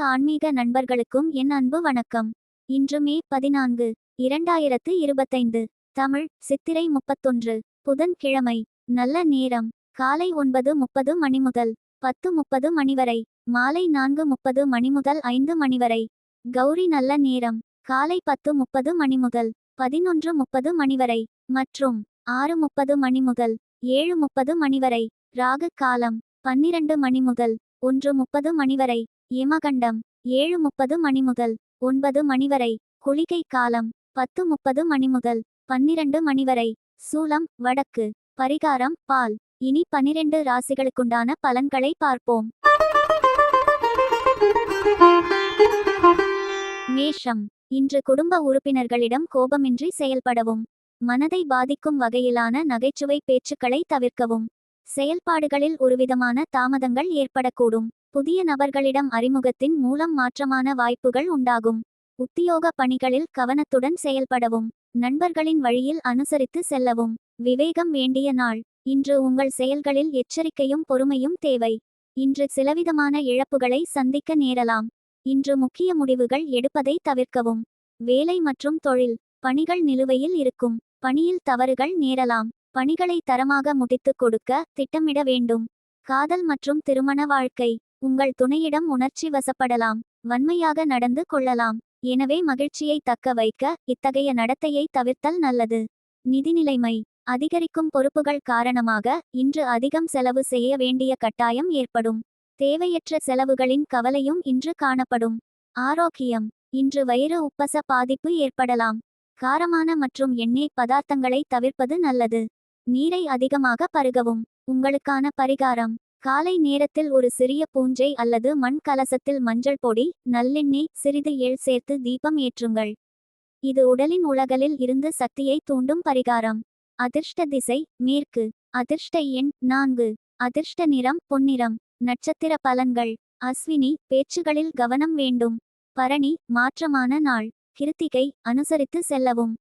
ஆன்மீக நண்பர்களுக்கும் என் அன்பு வணக்கம். இன்று மே 14, 2025. தமிழ் சித்திரை 31. புதன் கிழமை. நல்ல நேரம் காலை 9:30 மணி முதல் 10:30 மணி வரை. மாலை 4:30 மணி முதல் 5 மணி வரை. கௌரி நல்ல நேரம் காலை 10:30 மணி முதல் 11:30 மணி வரை மற்றும் 6:30 மணி முதல் 7:30 மணி வரை. ராகு காலம் 12 மணி முதல் 1:30 மணி வரை. யமகண்டம் 7:30 மணி முதல் 9 மணி வரை. குளிகை காலம் 10:30 மணி முதல் 12 மணி வரை. சூலம் வடக்கு. பரிகாரம் பால். இனி 12 ராசிகளுக்குண்டான பலன்களை பார்ப்போம். மேஷம். இன்று குடும்ப உறுப்பினர்களிடம் கோபமின்றி செயல்படவும். மனதை பாதிக்கும் வகையிலான நகைச்சுவை பேச்சுக்களை தவிர்க்கவும். செயல்பாடுகளில் ஒருவிதமான தாமதங்கள் ஏற்படக்கூடும். புதிய நபர்களிடம் அறிமுகத்தின் மூலம் மாற்றமான வாய்ப்புகள் உண்டாகும். உத்தியோக பணிகளில் கவனத்துடன் செயல்படவும். நண்பர்களின் வழியில் அனுசரித்து செல்லவும். விவேகம் வேண்டிய நாள். இன்று உங்கள் செயல்களில் எச்சரிக்கையும் பொறுமையும் தேவை. இன்று சிலவிதமான இழப்புகளை சந்திக்க நேரலாம். இன்று முக்கிய முடிவுகள் எடுப்பதை தவிர்க்கவும். வேலை மற்றும் தொழில் பணிகள் நிலுவையில் இருக்கும். பணியில் தவறுகள் நேரலாம். பணிகளை தரமாக முடித்துக் கொடுக்க திட்டமிட வேண்டும். காதல் மற்றும் திருமண வாழ்க்கை. உங்கள் துணையிடம் உணர்ச்சி வசப்படலாம். வன்மையாக நடந்து கொள்ளலாம். எனவே மகிழ்ச்சியை தக்க வைக்க இத்தகைய நடத்தையை தவிர்த்தல் நல்லது. நிதிநிலைமை. அதிகரிக்கும் பொறுப்புகள் காரணமாக இன்று அதிகம் செலவு செய்ய வேண்டிய கட்டாயம் ஏற்படும். தேவையற்ற செலவுகளின் கவலையும் இன்று காணப்படும். ஆரோக்கியம். இன்று வயிறு உப்பச பாதிப்பு ஏற்படலாம். காரமான மற்றும் எண்ணெய் பதார்த்தங்களை தவிர்ப்பது நல்லது. நீரை அதிகமாக பருகவும். உங்களுக்கான பரிகாரம். காலை நேரத்தில் ஒரு சிறிய பூஞ்சை அல்லது மண் கலசத்தில் மஞ்சள் பொடி, நல்லெண்ணெய், சிறிது எள் சேர்த்து தீபம் ஏற்றுங்கள். இது உடலின் உலகலில் இருந்து சக்தியை தூண்டும் பரிகாரம். அதிர்ஷ்ட திசை மேற்கு. அதிர்ஷ்ட எண் 4. அதிர்ஷ்ட நிறம் பொன்னிறம். நட்சத்திர பலன்கள். அஸ்வினி பேச்சுகளில் கவனம் வேண்டும். பரணி மாற்றமான நாள். கிருத்திகை அனுசரித்து செல்லவும்.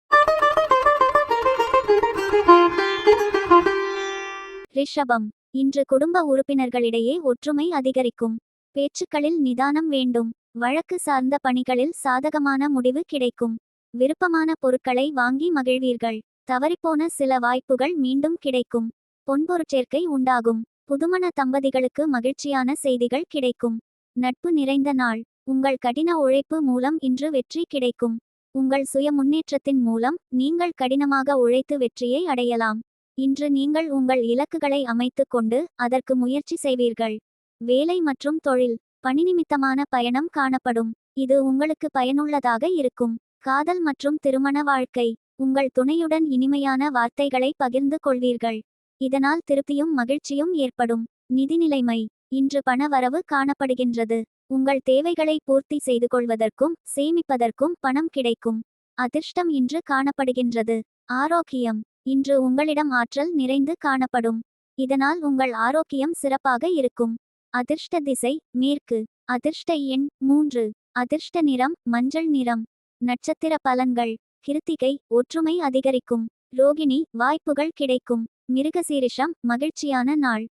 ரிஷபம். இன்று குடும்ப உறுப்பினர்களிடையே ஒற்றுமை அதிகரிக்கும். பேச்சுக்களில் நிதானம் வேண்டும். வழக்கு சார்ந்த பணிகளில் சாதகமான முடிவு கிடைக்கும். விருப்பமான பொருட்களை வாங்கி மகிழ்வீர்கள். தவறிப்போன சில வாய்ப்புகள் மீண்டும் கிடைக்கும். பொன்பொருட்சேர்க்கை உண்டாகும். புதுமண தம்பதிகளுக்கு மகிழ்ச்சியான செய்திகள் கிடைக்கும். நட்பு நிறைந்த நாள். உங்கள் கடின உழைப்பு மூலம் இன்று வெற்றி கிடைக்கும். உங்கள் சுய முன்னேற்றத்தின் மூலம் நீங்கள் கடினமாக உழைத்து வெற்றியை அடையலாம். இன்று நீங்கள் உங்கள் இலக்குகளை அமைத்து கொண்டு அதற்கு முயற்சி செய்வீர்கள். வேலை மற்றும் தொழில் பணிநிமித்தமான பயணம் காணப்படும். இது உங்களுக்கு பயனுள்ளதாக இருக்கும். காதல் மற்றும் திருமண வாழ்க்கை. உங்கள் துணையுடன் இனிமையான வார்த்தைகளை பகிர்ந்து கொள்வீர்கள். இதனால் திருப்தியும் மகிழ்ச்சியும் ஏற்படும். நிதிநிலைமை. இன்று பண வரவு காணப்படுகின்றது. உங்கள் தேவைகளை பூர்த்தி செய்து கொள்வதற்கும் சேமிப்பதற்கும் பணம் கிடைக்கும். அதிர்ஷ்டம் இன்று காணப்படுகின்றது. ஆரோக்கியம். இன்று உங்களிடம் ஆற்றல் நிறைந்து காணப்படும். இதனால் உங்கள் ஆரோக்கியம் சிறப்பாக இருக்கும். அதிர்ஷ்ட திசை மேற்கு. அதிர்ஷ்ட எண் 3. அதிர்ஷ்ட நிறம் மஞ்சள் நிறம். நட்சத்திர பலன்கள். கிருத்திகை ஒற்றுமை அதிகரிக்கும். ரோகிணி வாய்ப்புகள் கிடைக்கும். மிருகசீரிஷம் மகிழ்ச்சியான நாள்.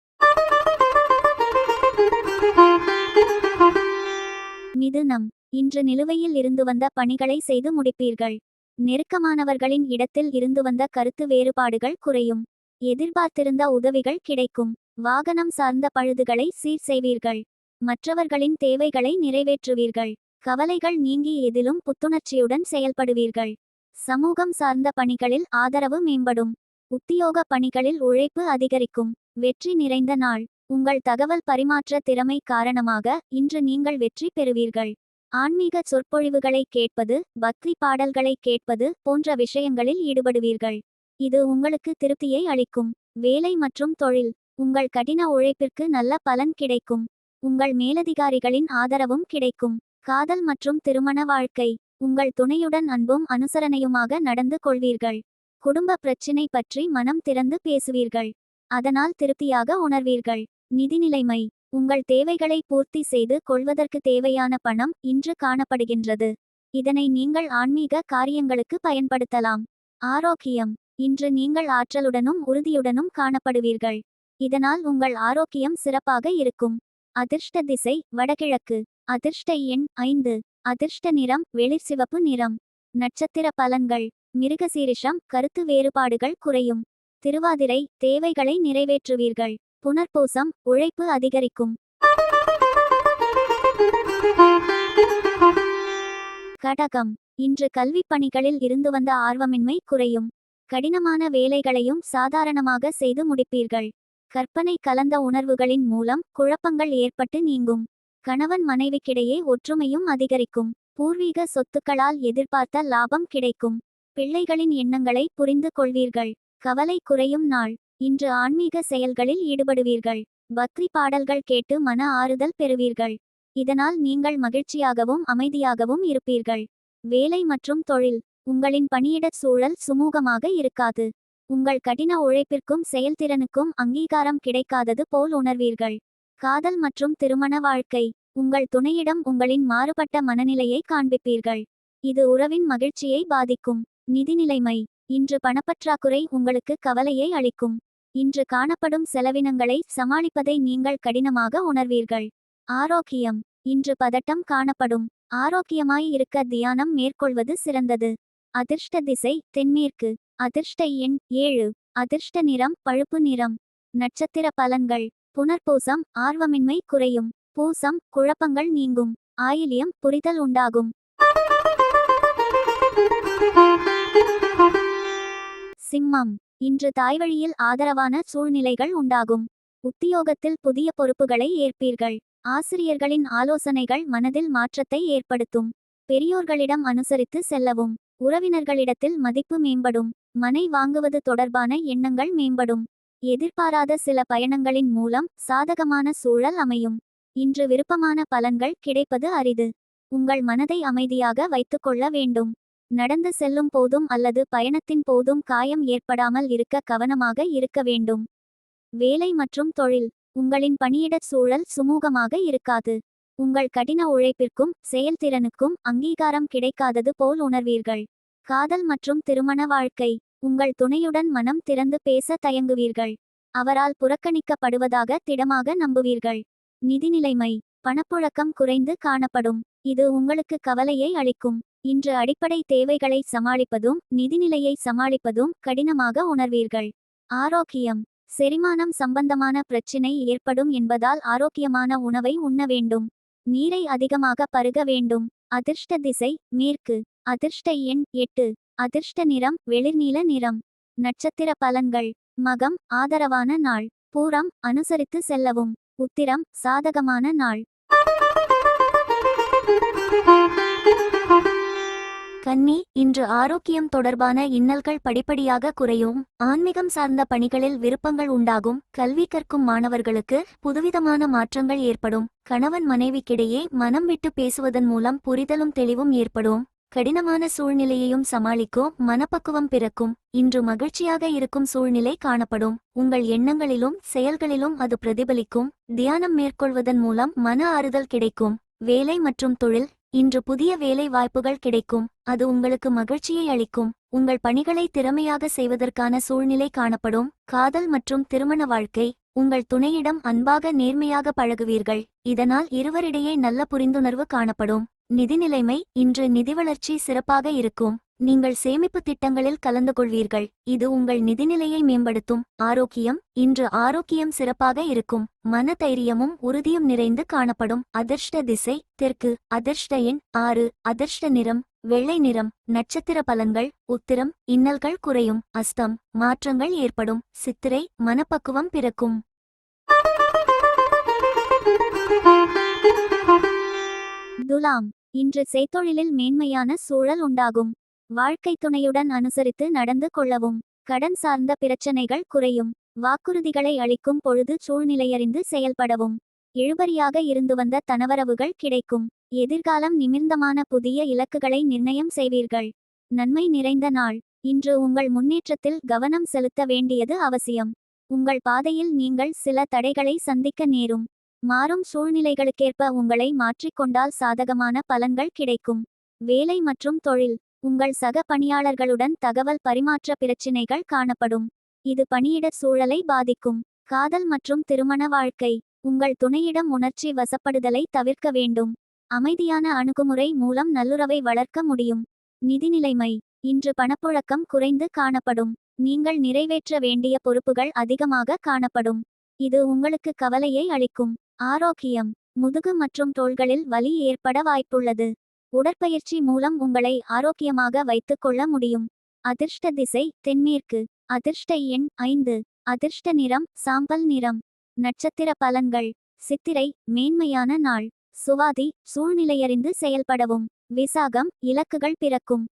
மிதுனம். இன்று நிலுவையில் இருந்து வந்த பணிகளை செய்து முடிப்பீர்கள். நெருக்கமானவர்களின் இடத்தில் இருந்து வந்த கருத்து வேறுபாடுகள் குறையும். எதிர்பார்த்திருந்த உதவிகள் கிடைக்கும். வாகனம் சார்ந்த பழுதுகளை சீர் செய்வீர்கள். மற்றவர்களின் தேவைகளை நிறைவேற்றுவீர்கள். கவலைகள் நீங்கி எதிலும் புத்துணர்ச்சியுடன் செயல்படுவீர்கள். சமூகம் சார்ந்த பணிகளில் ஆதரவு மேம்படும். உத்தியோக பணிகளில் உழைப்பு அதிகரிக்கும். வெற்றி நிறைந்த நாள். உங்கள் தகவல் பரிமாற்ற திறமை காரணமாக இன்று நீங்கள் வெற்றி பெறுவீர்கள். ஆன்மீக சொற்பொழிவுகளை கேட்பது, பக்தி பாடல்களை கேட்பது போன்ற விஷயங்களில் ஈடுபடுவீர்கள். இது உங்களுக்கு திருப்தியை அளிக்கும். வேலை மற்றும் தொழில். உங்கள் கடின உழைப்பிற்கு நல்ல பலன் கிடைக்கும். உங்கள் மேலதிகாரிகளின் ஆதரவும் கிடைக்கும். காதல் மற்றும் திருமண வாழ்க்கை. உங்கள் துணையுடன் அன்பும் அனுசரணையுமாக நடந்து கொள்வீர்கள். குடும்ப பிரச்சினை பற்றி மனம் திறந்து பேசுவீர்கள். அதனால் திருப்தியாக உணர்வீர்கள். நிதிநிலைமை. உங்கள் தேவைகளை பூர்த்தி செய்து கொள்வதற்கு தேவையான பணம் இன்று காணப்படுகின்றது. இதனை நீங்கள் ஆன்மீக காரியங்களுக்கு பயன்படுத்தலாம். ஆரோக்கியம். இன்று நீங்கள் ஆற்றலுடனும் உறுதியுடனும் காணப்படுவீர்கள். இதனால் உங்கள் ஆரோக்கியம் சிறப்பாக இருக்கும். அதிர்ஷ்ட திசை வடகிழக்கு. அதிர்ஷ்ட எண் 5. அதிர்ஷ்ட நிறம் வெளிர்சிவப்பு நிறம். நட்சத்திர பலன்கள். மிருகசீரிஷம் கருத்து வேறுபாடுகள் குறையும். திருவாதிரை தேவைகளை நிறைவேற்றுவீர்கள். புனர்பூசம் உழைப்பு அதிகரிக்கும். கடகம். இன்று கல்விப் பணிகளில் இருந்து வந்த ஆர்வமின்மை குறையும். கடினமான வேலைகளையும் சாதாரணமாக செய்து முடிப்பீர்கள். கற்பனை கலந்த உணர்வுகளின் மூலம் குழப்பங்கள் ஏற்பட்டு நீங்கும். கணவன் மனைவிக்கிடையே ஒற்றுமையும் அதிகரிக்கும். பூர்வீக சொத்துக்களால் எதிர்பார்த்த லாபம் கிடைக்கும். பிள்ளைகளின் எண்ணங்களை புரிந்து கொள்வீர்கள். கவலை குறையும் நாள். இன்று ஆன்மீக செயல்களில் ஈடுபடுவீர்கள். பக்தி பாடல்கள் கேட்டு மன ஆறுதல் பெறுவீர்கள். இதனால் நீங்கள் மகிழ்ச்சியாகவும் அமைதியாகவும் இருப்பீர்கள். வேலை மற்றும் தொழில். உங்களின் பணியிடச் சூழல் சுமூகமாக இருக்காது. உங்கள் கடின உழைப்பிற்கும் செயல்திறனுக்கும் அங்கீகாரம் கிடைக்காதது போல் உணர்வீர்கள். காதல் மற்றும் திருமண வாழ்க்கை. உங்கள் துணையிடம் உங்களின் மாறுபட்ட மனநிலையை காண்பிப்பீர்கள். இது உறவின் மகிழ்ச்சியை பாதிக்கும். நிதி நிலைமை. இன்று பணப்பற்றாக்குறை உங்களுக்கு கவலையை அளிக்கும். இன்று காணப்படும் செலவினங்களை சமாளிப்பதை நீங்கள் கடினமாக உணர்வீர்கள். ஆரோக்கியம். இன்று பதட்டம் காணப்படும். ஆரோக்கியமாய் இருக்க தியானம் மேற்கொள்வது சிறந்தது. அதிர்ஷ்ட திசை தென்மேற்கு. அதிர்ஷ்ட எண் 7. அதிர்ஷ்ட நிறம் பழுப்பு நிறம். நட்சத்திர பலன்கள். புனர்பூசம் ஆர்வமின்மை குறையும். பூசம் குழப்பங்கள் நீங்கும். ஆயில்யம் புரிதல் உண்டாகும். சிம்மம். இன்று தாய்வழியில் ஆதரவான சூழ்நிலைகள் உண்டாகும். உத்தியோகத்தில் புதிய பொறுப்புகளை ஏற்பீர்கள். ஆசிரியர்களின் ஆலோசனைகள் மனதில் மாற்றத்தை ஏற்படுத்தும். பெரியோர்களிடம் அனுசரித்து செல்லவும். உறவினர்களிடத்தில் மதிப்பு மேம்படும். மனை வாங்குவது தொடர்பான எண்ணங்கள் மேம்படும். எதிர்பாராத சில பயணங்களின் மூலம் சாதகமான சூழல் அமையும். இன்று விருப்பமான பலன்கள் கிடைப்பது அரிது. உங்கள் மனதை அமைதியாக வைத்துக்கொள்ள வேண்டும். நடந்து செல்லும் போதும் அல்லது பயணத்தின் போதும் காயம் ஏற்படாமல் இருக்க கவனமாக இருக்க வேண்டும். வேலை மற்றும் தொழில். உங்களின் பணியிடச் சூழல் சுமூகமாக இருக்காது. உங்கள் கடின உழைப்பிற்கும் செயல்திறனுக்கும் அங்கீகாரம் கிடைக்காதது போல் உணர்வீர்கள். காதல் மற்றும் திருமண வாழ்க்கை. உங்கள் துணையுடன் மனம் திறந்து பேச தயங்குவீர்கள். அவரால் புறக்கணிக்கப்படுவதாக திடமாக நம்புவீர்கள். நிதி நிலைமை. பணப்புழக்கம் குறைந்து காணப்படும். இது உங்களுக்கு கவலையை அளிக்கும். இன்று அடிப்படை தேவைகளை சமாளிப்பதும் நிதிநிலையை சமாளிப்பதும் கடினமாக உணர்வீர்கள். ஆரோக்கியம். செரிமானம் சம்பந்தமான பிரச்சினை ஏற்படும் என்பதால் ஆரோக்கியமான உணவை உண்ண வேண்டும். நீரை அதிகமாக பருக வேண்டும். அதிர்ஷ்ட திசை மேற்கு. அதிர்ஷ்ட எண் 8. அதிர்ஷ்ட நிறம் வெளிர்நீல நிறம். நட்சத்திர பலன்கள். மகம் ஆதரவான நாள். பூரம் அனுசரித்து செல்லவும். உத்திரம் சாதகமான நாள். கன்னி. இன்று ஆரோக்கியம் தொடர்பான இன்னல்கள் படிப்படியாக குறையும். ஆன்மீகம் சார்ந்த பணிகளில் விருப்பங்கள் உண்டாகும். கல்வி கற்கும் மாணவர்களுக்கு புதுவிதமான மாற்றங்கள் ஏற்படும். கணவன் மனைவிக்கிடையே மனம் விட்டு பேசுவதன் மூலம் புரிதலும் தெளிவும் ஏற்படும். கடினமான சூழ்நிலையையும் சமாளிக்கும் மனப்பக்குவம் பிறக்கும். இன்று மகிழ்ச்சியாக இருக்கும் சூழ்நிலை காணப்படும். உங்கள் எண்ணங்களிலும் செயல்களிலும் அது பிரதிபலிக்கும். தியானம் மேற்கொள்வதன் மூலம் மன ஆறுதல் கிடைக்கும். வேலை மற்றும் தொழில். இன்று புதிய வேலை வாய்ப்புகள் கிடைக்கும். அது உங்களுக்கு மகிழ்ச்சியை அளிக்கும். உங்கள் பணிகளை திறமையாக செய்வதற்கான சூழ்நிலை காணப்படும். காதல் மற்றும் திருமண வாழ்க்கை. உங்கள் துணையிடம் அன்பாக நேர்மையாக பழகுவீர்கள். இதனால் இருவரிடையே நல்ல புரிந்துணர்வு காணப்படும். நிதி நிலைமை. இன்று நிதி வளர்ச்சி சிறப்பாக இருக்கும். நீங்கள் சேமிப்பு திட்டங்களில் கலந்து கொள்வீர்கள். இது உங்கள் நிதிநிலையை மேம்படுத்தும். ஆரோக்கியம். இன்று ஆரோக்கியம் சிறப்பாக இருக்கும். மன தைரியமும் உறுதியும் நிறைந்து காணப்படும். அதிர்ஷ்ட திசை தெற்கு. அதிர்ஷ்ட எண் 6. அதிர்ஷ்ட நிறம் வெள்ளை நிறம். நட்சத்திர பலன்கள். உத்திரம் இன்னல்கள் குறையும். அஸ்தம் மாற்றங்கள் ஏற்படும். சித்திரை மனப்பக்குவம் பிறக்கும். துலாம். இன்று செய்தொழிலில் மேன்மையான சூழல் உண்டாகும். வாழ்க்கை துணையுடன் அனுசரித்து நடந்து கொள்ளவும். கடன் சார்ந்த பிரச்சனைகள் குறையும். வாக்குறுதிகளை அளிக்கும் பொழுது சூழ்நிலையறிந்து செயல்படவும். இழுபறியாக இருந்து வந்த தனவரவுகள் கிடைக்கும். எதிர்காலம் நிமிர்ந்தமான புதிய இலக்குகளை நிர்ணயம் செய்வீர்கள். நன்மை நிறைந்த நாள். இன்று உங்கள் முன்னேற்றத்தில் கவனம் செலுத்த வேண்டியது அவசியம். உங்கள் பாதையில் நீங்கள் சில தடைகளை சந்திக்க நேரும். மாறும் சூழ்நிலைகளுக்கேற்ப உங்களை மாற்றிக்கொண்டால் சாதகமான பலன்கள் கிடைக்கும். வேலை மற்றும் தொழில். உங்கள் சக பணியாளர்களுடன் தகவல் பரிமாற்ற பிரச்சினைகள் காணப்படும். இது பணியிட சூழலை பாதிக்கும். காதல் மற்றும் திருமண வாழ்க்கை. உங்கள் துணையிடம் உணர்ச்சி வசப்படுதலை தவிர்க்க வேண்டும். அமைதியான அணுகுமுறை மூலம் நல்லுறவை வளர்க்க முடியும். நிதி நிலைமை. இன்று பணப்புழக்கம் குறைந்து காணப்படும். நீங்கள் நிறைவேற்ற வேண்டிய பொறுப்புகள் அதிகமாக காணப்படும். இது உங்களுக்கு கவலையை அளிக்கும். ஆரோக்கியம். முதுகு மற்றும் தோள்களில் வலி ஏற்பட வாய்ப்புள்ளது. உடற்பயிற்சி மூலம் உங்களை ஆரோக்கியமாக வைத்துக் கொள்ள முடியும். அதிர்ஷ்ட திசை தென்மேற்கு. அதிர்ஷ்ட எண் 5. அதிர்ஷ்ட நிறம் சாம்பல் நிறம். நட்சத்திர பலன்கள். சித்திரை மேன்மையான நாள். சுவாதி சூழ்நிலையறிந்து செயல்படவும். விசாகம் இலக்குகள் பிறக்கும்.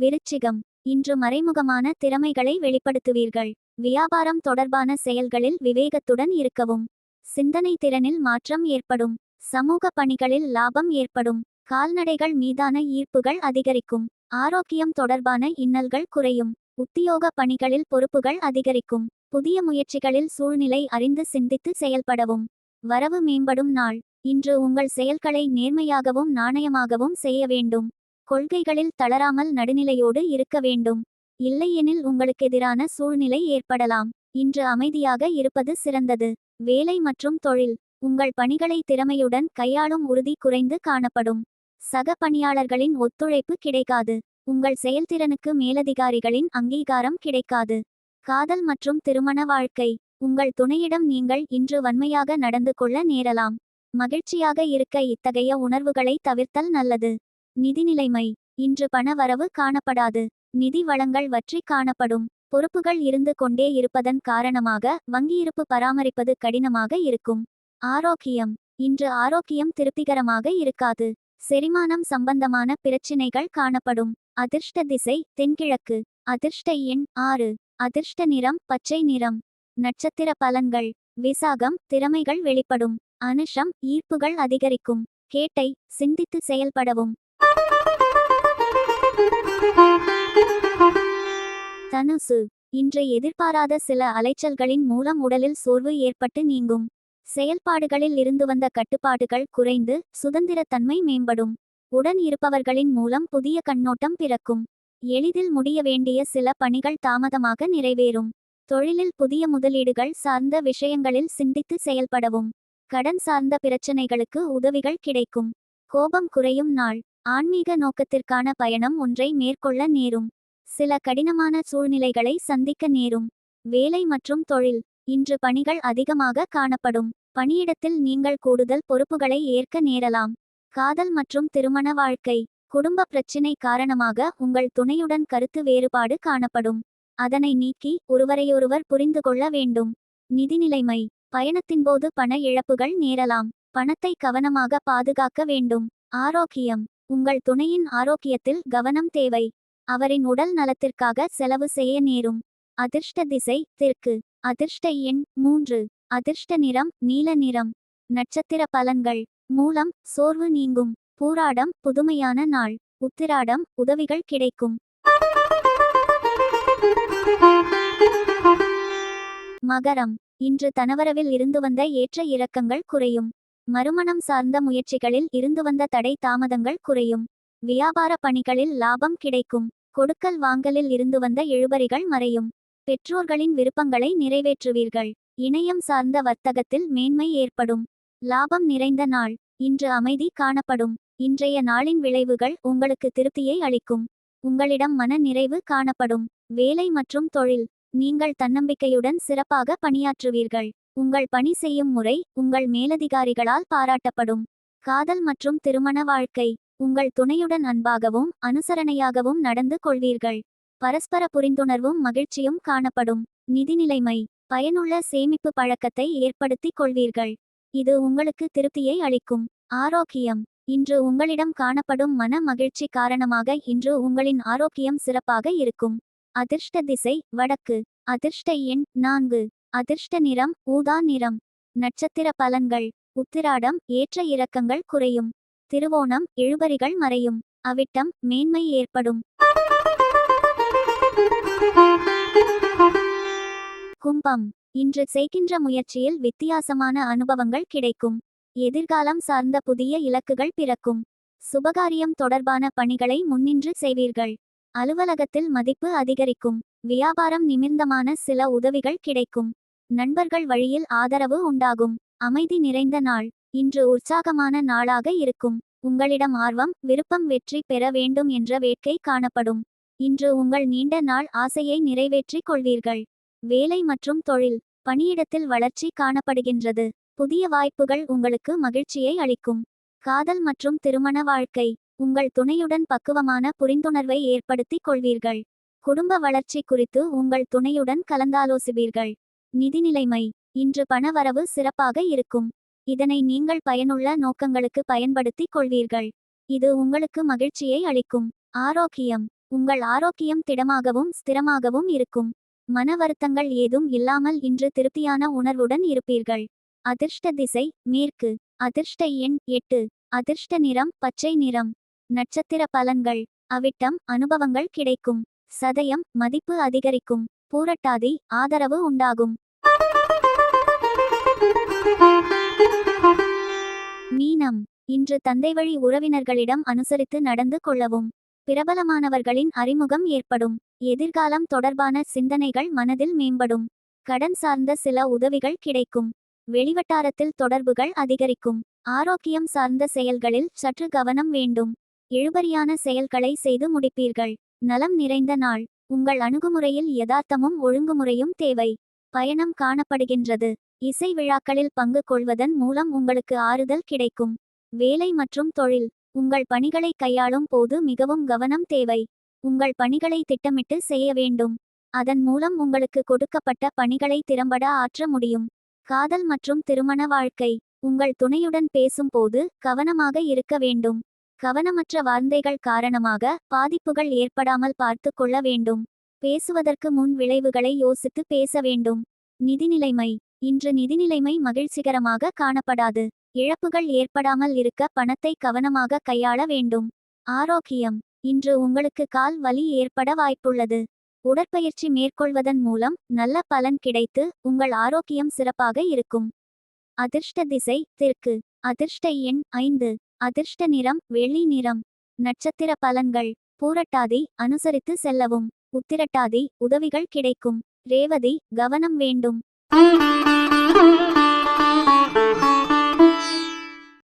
விருச்சிகம். இன்று மறைமுகமான திறமைகளை வெளிப்படுத்துவீர்கள். வியாபாரம் தொடர்பான செயல்களில் விவேகத்துடன் இருக்கவும். சிந்தனை திறனில் மாற்றம் ஏற்படும். சமூக பணிகளில் லாபம் ஏற்படும். கால்நடைகள் மீதான ஈர்ப்புகள் அதிகரிக்கும். ஆரோக்கியம் தொடர்பான இன்னல்கள் குறையும். உத்தியோக பணிகளில் பொறுப்புகள் அதிகரிக்கும். புதிய முயற்சிகளில் சூழ்நிலை அறிந்து சிந்தித்து செயல்படவும். வரவு மேம்படும் நாள். இன்று உங்கள் செயல்களை நேர்மையாகவும் நாணயமாகவும் செய்ய வேண்டும். கொள்கைகளில் தளராமல் நடுநிலையோடு இருக்க வேண்டும். இல்லையெனில் உங்களுக்கெதிரான சூழ்நிலை ஏற்படலாம். இன்று அமைதியாக இருப்பது சிறந்தது. வேலை மற்றும் தொழில். உங்கள் பணிகளை திறமையுடன் கையாளும் உறுதி குறைந்து காணப்படும். சக பணியாளர்களின் ஒத்துழைப்பு கிடைக்காது. உங்கள் செயல்திறனுக்கு மேலதிகாரிகளின் அங்கீகாரம் கிடைக்காது. காதல் மற்றும் திருமண வாழ்க்கை. உங்கள் துணையிடம் நீங்கள் இன்று வன்மையாக நடந்து கொள்ள நேரலாம். மகிழ்ச்சியாக இருக்க இத்தகைய உணர்வுகளை தவிர்த்தல் நல்லது. நிதி நிலைமை. இன்று பண வரவு காணப்படாது. நிதி வளங்கள் வற்றி காணப்படும். பொறுப்புகள் இருந்து கொண்டே இருப்பதன் காரணமாக வங்கியிருப்பு பராமரிப்பது கடினமாக இருக்கும். ஆரோக்கியம். இன்று ஆரோக்கியம் திருப்திகரமாக இருக்காது. செரிமானம் சம்பந்தமான பிரச்சினைகள் காணப்படும். அதிர்ஷ்ட திசை தென்கிழக்கு. அதிர்ஷ்ட எண் 6. அதிர்ஷ்ட நிறம் பச்சை நிறம். நட்சத்திர பலன்கள். விசாகம் திறமைகள் வெளிப்படும். அனுஷம் ஈர்ப்புகள் அதிகரிக்கும். கேட்டை சிந்தித்து செயல்படவும். தனுசு. இன்று எதிர்பாராத சில அலைச்சல்களின் மூலம் உடலில் சோர்வு ஏற்பட்டு நீங்கும். செயல்பாடுகளில் இருந்து வந்த கட்டுப்பாடுகள் குறைந்து சுதந்திரத்தன்மை மேம்படும். உடன் இருப்பவர்களின் மூலம் புதிய கண்ணோட்டம் பிறக்கும். எளிதில் முடிய வேண்டிய சில பணிகள் தாமதமாக நிறைவேறும். தொழிலில் புதிய முதலீடுகள் சார்ந்த விஷயங்களில் சிந்தித்து செயல்படவும். கடன் சார்ந்த பிரச்சனைகளுக்கு உதவிகள் கிடைக்கும். கோபம் குறையும் நாள். ஆன்மீக நோக்கத்திற்கான பயணம் ஒன்றை மேற்கொள்ள நேரும். சில கடினமான சூழ்நிலைகளை சந்திக்க நேரும். வேலை மற்றும் தொழில். இன்று பணிகள் அதிகமாக காணப்படும். பணியிடத்தில் நீங்கள் கூடுதல் பொறுப்புகளை ஏற்க நேரலாம். காதல் மற்றும் திருமண வாழ்க்கை. குடும்ப பிரச்சினை காரணமாக உங்கள் துணையுடன் கருத்து வேறுபாடு காணப்படும். அதனை நீக்கி ஒருவரையொருவர் புரிந்து கொள்ள வேண்டும். நிதி நிலைமை. பயணத்தின்போது பண இழப்புகள் நேரலாம். பணத்தை கவனமாக பாதுகாக்க வேண்டும். ஆரோக்கியம். உங்கள் துணையின் ஆரோக்கியத்தில் கவனம் தேவை. அவரின் உடல் நலத்திற்காக செலவு செய்ய நேரும். அதிர்ஷ்ட திசை தெற்கு. அதிர்ஷ்ட எண் 3. அதிர்ஷ்ட நிறம் நீல நிறம். நட்சத்திர பலன்கள். மூலம் சோர்வு நீங்கும். பூராடம் புதுமையான நாள். உத்திராடம் உதவிகள் கிடைக்கும். மகரம். இன்று தனவரவில் இருந்து வந்த ஏற்ற இறக்கங்கள் குறையும். மறுமணம் சார்ந்த முயற்சிகளில் இருந்து வந்த தடை தாமதங்கள் குறையும். வியாபார பணிகளில் லாபம் கிடைக்கும். கொடுக்கல் வாங்கலில் இருந்து வந்த இழுபறிகள் மறையும். பெற்றோர்களின் விருப்பங்களை நிறைவேற்றுவீர்கள். இணையம் சார்ந்த வர்த்தகத்தில் மேன்மை ஏற்படும். லாபம் நிறைந்த நாள். இன்று அமைதி காணப்படும். இன்றைய நாளின் விளைவுகள் உங்களுக்கு திருப்தியை அளிக்கும். உங்களிடம் மன நிறைவு காணப்படும். வேலை மற்றும் தொழில். நீங்கள் தன்னம்பிக்கையுடன் சிறப்பாக பணியாற்றுவீர்கள். உங்கள் பணி செய்யும் முறை உங்கள் மேலதிகாரிகளால் பாராட்டப்படும். காதல் மற்றும் திருமண வாழ்க்கை. உங்கள் துணையுடன் அன்பாகவும் அனுசரணையாகவும் நடந்து கொள்வீர்கள். பரஸ்பர புரிந்துணர்வும் மகிழ்ச்சியும் காணப்படும். நிதி நிலைமை. பயனுள்ள சேமிப்பு பழக்கத்தை ஏற்படுத்திக் கொள்வீர்கள். இது உங்களுக்கு திருப்தியை அளிக்கும். ஆரோக்கியம். இன்று உங்களிடம் காணப்படும் மன மகிழ்ச்சி காரணமாக இன்று உங்களின் ஆரோக்கியம் சிறப்பாக இருக்கும். அதிர்ஷ்ட திசை வடக்கு. அதிர்ஷ்ட எண் 4. அதிர்ஷ்ட நிறம் ஊதா நிறம். நட்சத்திர பலன்கள். உத்திராடம் ஏற்ற இறக்கங்கள் குறையும். திருவோணம் இழுபறிகள் மறையும். அவிட்டம் மேன்மை ஏற்படும். கும்பம். இன்று செய்கின்ற முயற்சியில் வித்தியாசமான அனுபவங்கள் கிடைக்கும். எதிர்காலம் சார்ந்த புதிய இலக்குகள் பிறக்கும். சுபகாரியம் தொடர்பான பணிகளை முன்னின்று செய்வீர்கள். அலுவலகத்தில் மதிப்பு அதிகரிக்கும். வியாபாரம் நிமிர்ந்தமான சில உதவிகள் கிடைக்கும். நண்பர்கள் வழியில் ஆதரவு உண்டாகும். அமைதி நிறைந்த நாள். இன்று உற்சாகமான நாளாக இருக்கும். உங்களிடம் ஆர்வம், விருப்பம், வெற்றி பெற வேண்டும் என்ற வேட்கை காணப்படும். இன்று உங்கள் நீண்ட நாள் ஆசையை நிறைவேற்றிக் கொள்வீர்கள். வேலை மற்றும் தொழில். பணியிடத்தில் வளர்ச்சி காணப்படுகின்றது. புதிய வாய்ப்புகள் உங்களுக்கு மகிழ்ச்சியை அளிக்கும். காதல் மற்றும் திருமண வாழ்க்கை. உங்கள் துணையுடன் பக்குவமான புரிந்துணர்வை ஏற்படுத்திக் கொள்வீர்கள். குடும்ப வளர்ச்சி குறித்து உங்கள் துணையுடன் கலந்தாலோசிப்பீர்கள். நிதிநிலைமை. இன்று பணவரவு சிறப்பாக இருக்கும். இதனை நீங்கள் பயனுள்ள நோக்கங்களுக்கு பயன்படுத்திக் கொள்வீர்கள். இது உங்களுக்கு மகிழ்ச்சியை அளிக்கும். ஆரோக்கியம். உங்கள் ஆரோக்கியம் திடமாகவும் ஸ்திரமாகவும் இருக்கும். மன வருத்தங்கள் ஏதும் இல்லாமல் இன்று திருப்தியான உணர்வுடன் இருப்பீர்கள். அதிர்ஷ்ட திசை மேற்கு. அதிர்ஷ்ட எண் 8. அதிர்ஷ்ட நிறம் பச்சை நிறம். நட்சத்திர பலன்கள். அவிட்டம் அனுபவங்கள் கிடைக்கும். சதயம் மதிப்பு அதிகரிக்கும். பூரட்டாதி ஆதரவு உண்டாகும். மீனம். இன்று தந்தைவழி உறவினர்களிடம் அனுசரித்து நடந்து கொள்ளவும். பிரபலமானவர்களின் அறிமுகம் ஏற்படும். எதிர்காலம் தொடர்பான சிந்தனைகள் மனதில் மேம்படும். கடன் சார்ந்த சில உதவிகள் கிடைக்கும். வெளிவட்டாரத்தில் தொடர்புகள் அதிகரிக்கும். ஆரோக்கியம் சார்ந்த செயல்களில் சற்று கவனம் வேண்டும். இழுபறியான செயல்களை செய்து முடிப்பீர்கள். நலம் நிறைந்த நாள். உங்கள் அணுகுமுறையில் யதார்த்தமும் ஒழுங்குமுறையும் தேவை. பயணம் காணப்படுகின்றது. இசை விழாக்களில் பங்கு கொள்வதன் மூலம் உங்களுக்கு ஆறுதல் கிடைக்கும். வேலை மற்றும் தொழில். உங்கள் பணிகளை கையாளும் போது மிகவும் கவனம் தேவை. உங்கள் பணிகளை திட்டமிட்டு செய்ய வேண்டும். அதன் மூலம் உங்களுக்கு கொடுக்கப்பட்ட பணிகளை திறம்பட ஆற்ற முடியும். காதல் மற்றும் திருமண வாழ்க்கை. உங்கள் துணையுடன் பேசும்போது கவனமாக இருக்க வேண்டும். கவனமற்ற வார்த்தைகள் காரணமாக பாதிப்புகள் ஏற்படாமல் பார்த்து கொள்ள வேண்டும். பேசுவதற்கு முன் விளைவுகளை யோசித்து பேச வேண்டும். நிதிநிலைமை. இன்று நிதிநிலைமை மகிழ்ச்சிகரமாக காணப்படாது. இழப்புகள் ஏற்படாமல் இருக்க பணத்தை கவனமாக கையாள வேண்டும். ஆரோக்கியம். இன்று உங்களுக்கு கால் வலி ஏற்பட வாய்ப்புள்ளது. உடற்பயிற்சி மேற்கொள்வதன் மூலம் நல்ல பலன் கிடைத்து உங்கள் ஆரோக்கியம் சிறப்பாக இருக்கும். அதிர்ஷ்ட திசை தெற்கு. அதிர்ஷ்ட எண் 5. அதிர்ஷ்ட நிறம் வெள்ளி நிறம். நட்சத்திர பலன்கள். பூரட்டாதி அனுசரித்து செல்லவும். உத்திரட்டாதி உதவிகள் கிடைக்கும். ரேவதி கவனம் வேண்டும்.